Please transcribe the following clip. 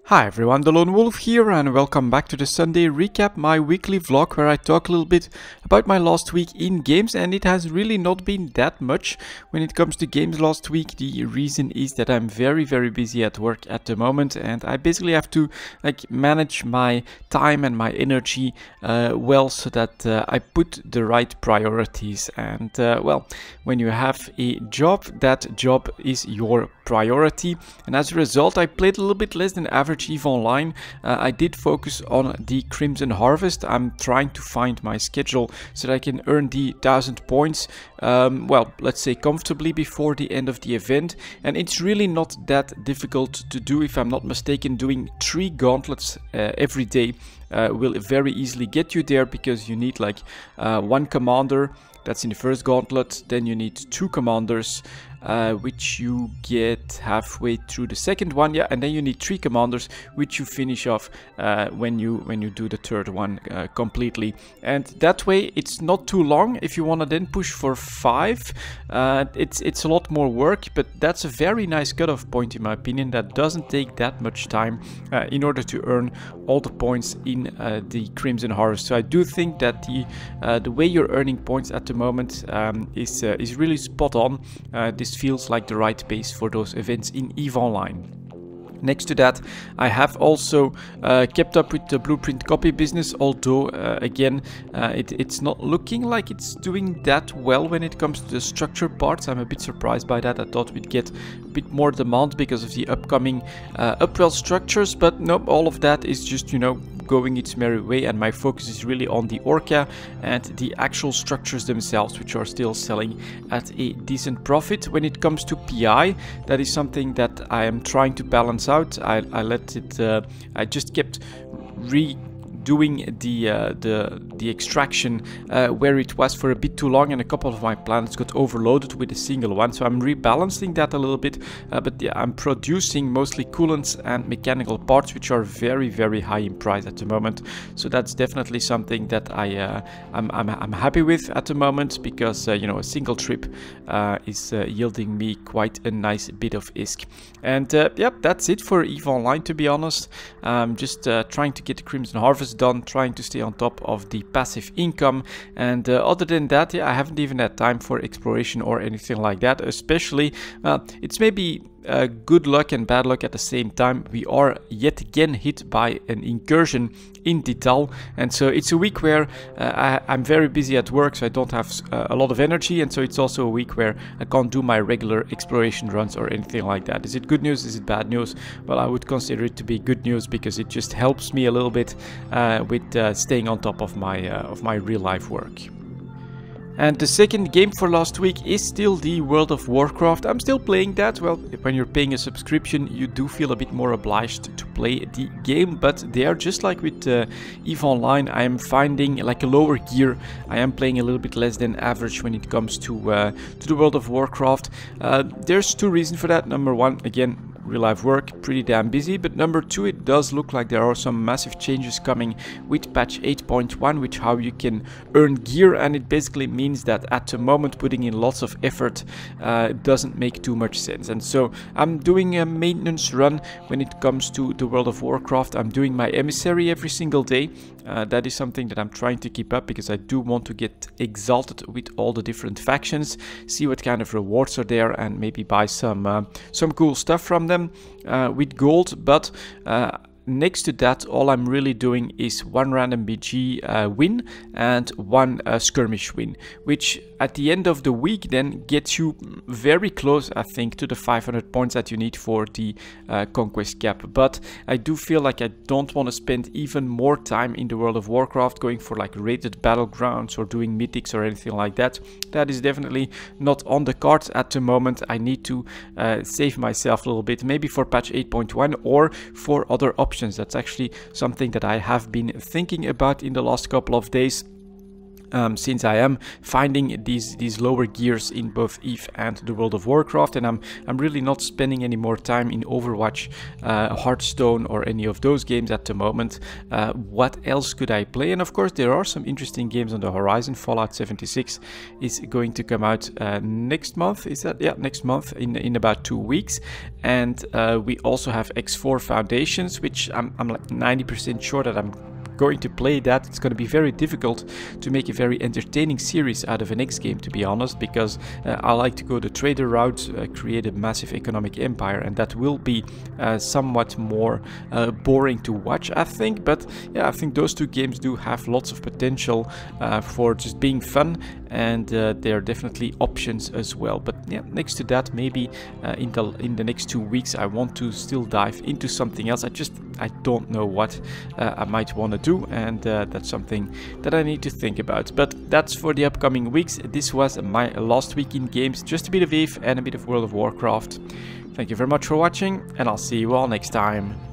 Hi everyone, the Lone Wolf here and welcome back to the Sunday recap, my weekly vlog where I talk a little bit about my last week in games, and it has really not been that much when it comes to games last week. The reason is that I'm very busy at work at the moment, and I basically have to manage my time and my energy well so that I put the right priorities. And well, when you have a job, that job is your priority, and as a result I played a little bit less than average EVE Online. I did focus on the Crimson Harvest. I'm trying to find my schedule so that I can earn the 1000 points, well, let's say comfortably before the end of the event, and it's really not that difficult to do. If I'm not mistaken, doing 3 gauntlets every day will very easily get you there, because you need like 1 commander. That's in the first gauntlet. Then you need 2 commanders, which you get halfway through the second one, yeah, and then you need 3 commanders, which you finish off when you do the third one completely. And that way, it's not too long. If you want to then push for 5, it's a lot more work, but that's a very nice cutoff point in my opinion. That doesn't take that much time in order to earn all the points in the Crimson Harvest. So I do think that the way you're earning points at the moment is really spot on. This feels like the right pace for those events in EVE Online. Next to that, I have also kept up with the blueprint copy business, although again it's not looking like it's doing that well when it comes to the structure parts. I'm a bit surprised by that. I thought we'd get a bit more demand because of the upcoming Upwell structures, but nope, all of that is just, you know, going its merry way, and my focus is really on the Orca and the actual structures themselves, which are still selling at a decent profit. When it comes to PI, that is something that I am trying to balance out. I let it I just kept redoing the extraction where it was for a bit too long, and a couple of my planets got overloaded with a single one, so I'm rebalancing that a little bit. But yeah, I'm producing mostly coolants and mechanical parts, which are very high in price at the moment. So that's definitely something that I'm happy with at the moment, because you know, a single trip is yielding me quite a nice bit of ISK. And yep, that's it for EVE Online, to be honest. Just trying to get the Crimson Harvest done, trying to stay on top of the passive income, and other than that, yeah, I haven't even had time for exploration or anything like that. Especially, it's maybe good luck and bad luck at the same time. We are yet again hit by an incursion in Dital, and so it's a week where I'm very busy at work, so I don't have a lot of energy, and so it's also a week where I can't do my regular exploration runs or anything like that. Is it good news? Is it bad news? Well, I would consider it to be good news, because it just helps me a little bit with staying on top of my real life work. And the second game for last week is still the World of Warcraft. I'm still playing that. Well, when you're paying a subscription, you do feel a bit more obliged to play the game, but they are just like with EVE Online. I am finding like a lower gear. I am playing a little bit less than average when it comes to the World of Warcraft. There's 2 reasons for that. Number 1, again, real life work, pretty damn busy, but number 2, it does look like there are some massive changes coming with patch 8.1, which how you can earn gear, and it basically means that at the moment putting in lots of effort doesn't make too much sense. And so I'm doing a maintenance run when it comes to the World of Warcraft. I'm doing my emissary every single day. That is something that I'm trying to keep up, because I do want to get exalted with all the different factions, see what kind of rewards are there, and maybe buy some cool stuff from them with gold. But next to that, all I'm really doing is 1 random BG win and 1 skirmish win, which at the end of the week then gets you very close, I think, to the 500 points that you need for the conquest cap. But I do feel like I don't want to spend even more time in the World of Warcraft going for like rated battlegrounds or doing mythics or anything like that. That is definitely not on the cards at the moment. I need to save myself a little bit, maybe for patch 8.1 or for other options. That's actually something that I have been thinking about in the last couple of days. since I am finding these lower gears in both EVE and the World of Warcraft, and I'm really not spending any more time in Overwatch, Hearthstone, or any of those games at the moment. What else could I play? And of course there are some interesting games on the horizon. Fallout 76 is going to come out next month. Is that? Yeah, next month, in about 2 weeks. And we also have X4 Foundations, which I'm like 90% sure that I'm going to play that. It's going to be very difficult to make a very entertaining series out of an X game, to be honest, because I like to go the trader route, create a massive economic empire, and that will be somewhat more boring to watch, I think. But yeah, I think those two games do have lots of potential for just being fun, and they're definitely options as well. But yeah, next to that, maybe in the next 2 weeks I want to still dive into something else. I don't know what I might want to do, and that's something that I need to think about. But that's for the upcoming weeks. This was my last week in games, just a bit of EVE and a bit of World of Warcraft. Thank you very much for watching, and I'll see you all next time.